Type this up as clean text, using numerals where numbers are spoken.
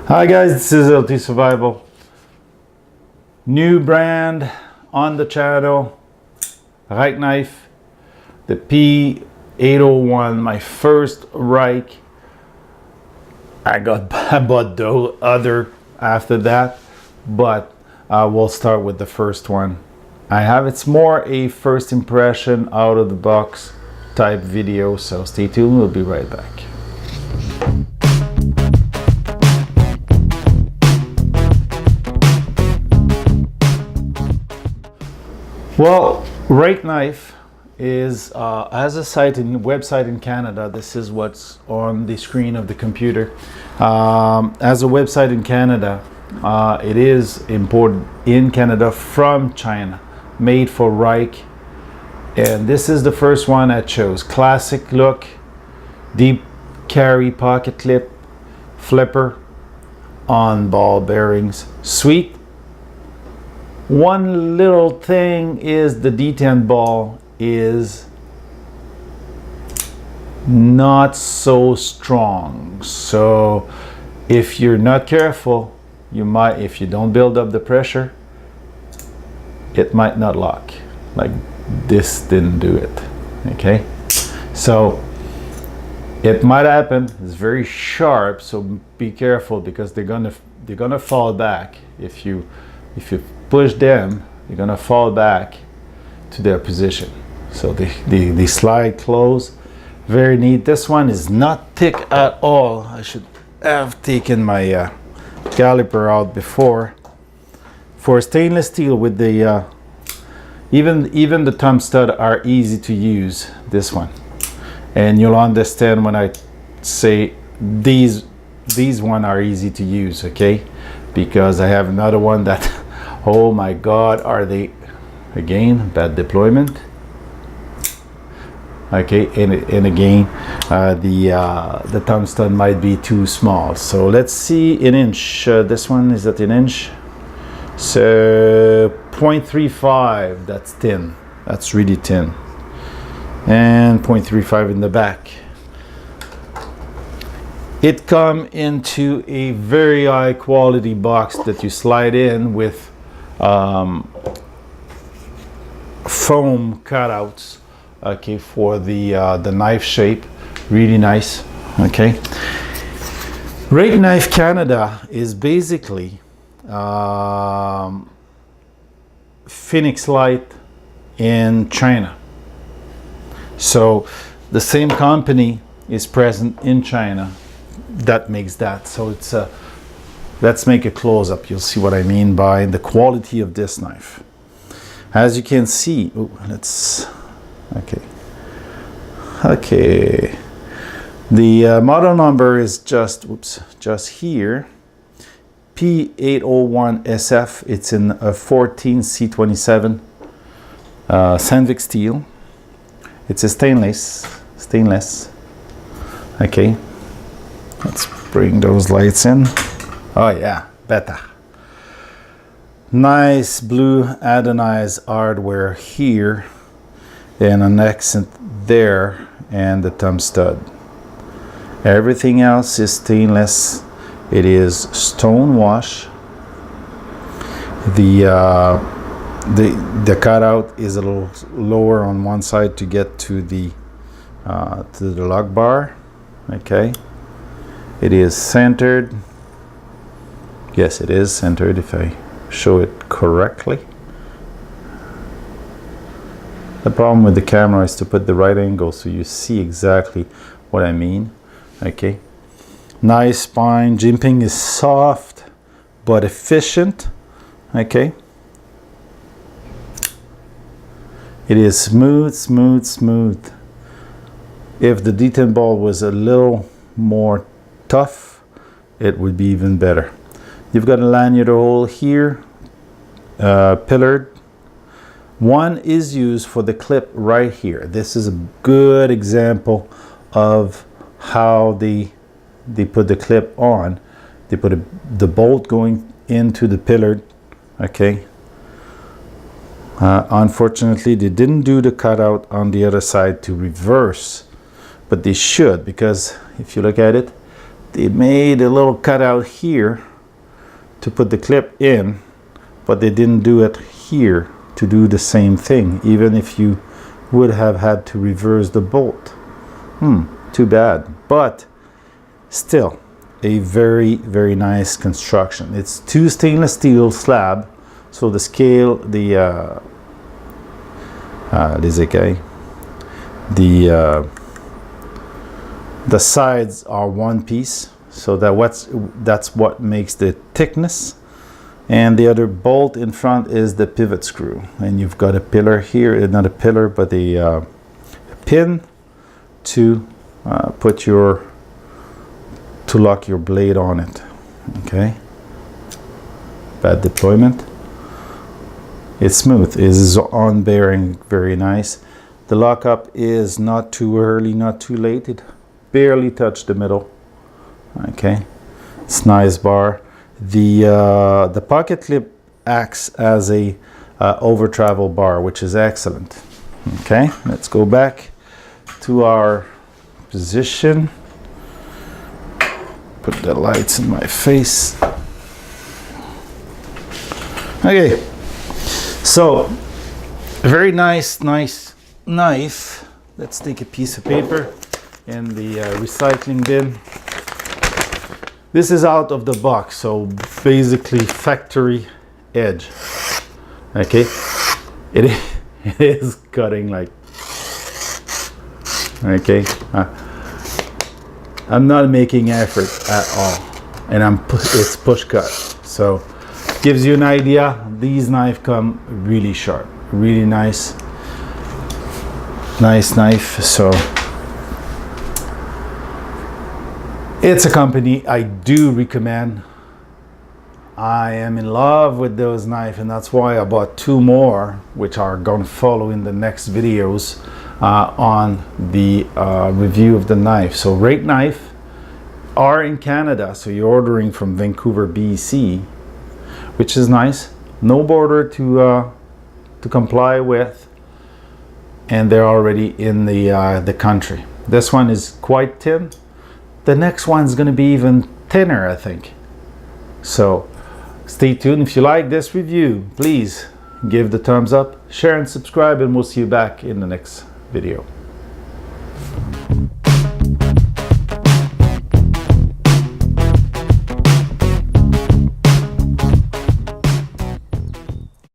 Hi guys, this is LT Survival. New brand on the channel, Reich knife, the P801, my first Reich. I bought the other after that, but we'll start with the first one I have. It's more a first impression out of the box type video, so stay tuned, we'll be right back. Well, Reich knife is has a website in Canada. This is what's on the screen of the computer. As a website in Canada, it is imported in Canada from China, made for Reich, and this is the first one I chose. Classic look, deep carry pocket clip, flipper on ball bearings, sweet. One little thing is the detent ball is not so strong. So if you're not careful, you might, if you don't build up the pressure, it might not lock. Like this didn't do it. Okay, so it might happen. It's very sharp, so be careful because they're gonna fall back if you push them. You're gonna fall back to their position. So they slide close. Very neat. This one is not thick at all. I should have taken my caliper out before. For stainless steel, with the even the thumb stud are easy to use. This one, and you'll understand when I say these one are easy to use. Okay, because I have another one that. Oh my God, are they again bad deployment? Okay, and again the thumb stud might be too small. So let's see an inch. This one is at an inch, so 0.35. That's thin. That's really thin. And 0.35 in the back. It come into a very high quality box that you slide in with foam cutouts, okay, for the knife shape. Really nice. Okay, Reich Knife Canada is basically Phoenix Light in China. So the same company is present in China that makes that. So it's a let's make a close-up. You'll see what I mean by the quality of this knife. As you can see, okay. The model number is just here, P801 SF. It's in a 14C27 Sandvik steel. It's a stainless. Okay, let's bring those lights in. Oh yeah, better. Nice blue anodized hardware here, and an accent there, and the thumb stud. Everything else is stainless. It is stone wash. The cutout is a little lower on one side to get to the lock bar. Okay, it is centered. Yes, it is centered if I show it correctly. The problem with the camera is to put the right angle so you see exactly what I mean. Okay, nice spine. Jimping is soft but efficient. Okay, it is smooth. If the detent ball was a little more tough, it would be even better. You've got a lanyard hole here, pillared. One is used for the clip right here. This is a good example of how they put the clip on. They put the bolt going into the pillared. Okay. Unfortunately, they didn't do the cutout on the other side to reverse, but they should, because if you look at it, they made a little cutout here to put the clip in, but they didn't do it here to do the same thing, even if you would have had to reverse the bolt. Too bad. But still a very, very nice construction. It's 2 stainless steel slab, so the scale, the sides are one piece, so that's what makes the thickness. And the other bolt in front is the pivot screw, and you've got a pillar here, not a pillar but a pin to lock your blade on it. Okay, bad deployment. It's smooth, it is on bearing, very nice. The lockup is not too early, not too late. It barely touched the middle. Okay, it's nice bar. The pocket clip acts as a over travel bar, which is excellent. Okay, let's go back to our position. Put the lights in my face. Okay, so a very nice knife. Let's take a piece of paper in the recycling bin. This is out of the box, so basically factory edge. Okay, it is cutting like, okay, I'm not making effort at all, and it's push cut, so gives you an idea. These knives come really sharp, really nice knife. So it's a company I do recommend. I am in love with those knives, and that's why I bought 2 more, which are going to follow in the next videos on the review of the knife. So Rate Knife are in Canada, so you're ordering from Vancouver, BC, which is nice. No border to comply with, and they're already in the country. This one is quite thin. The next one's going to be even thinner, I think. So stay tuned. If you like this review, please give the thumbs up, share and subscribe, and we'll see you back in the next video.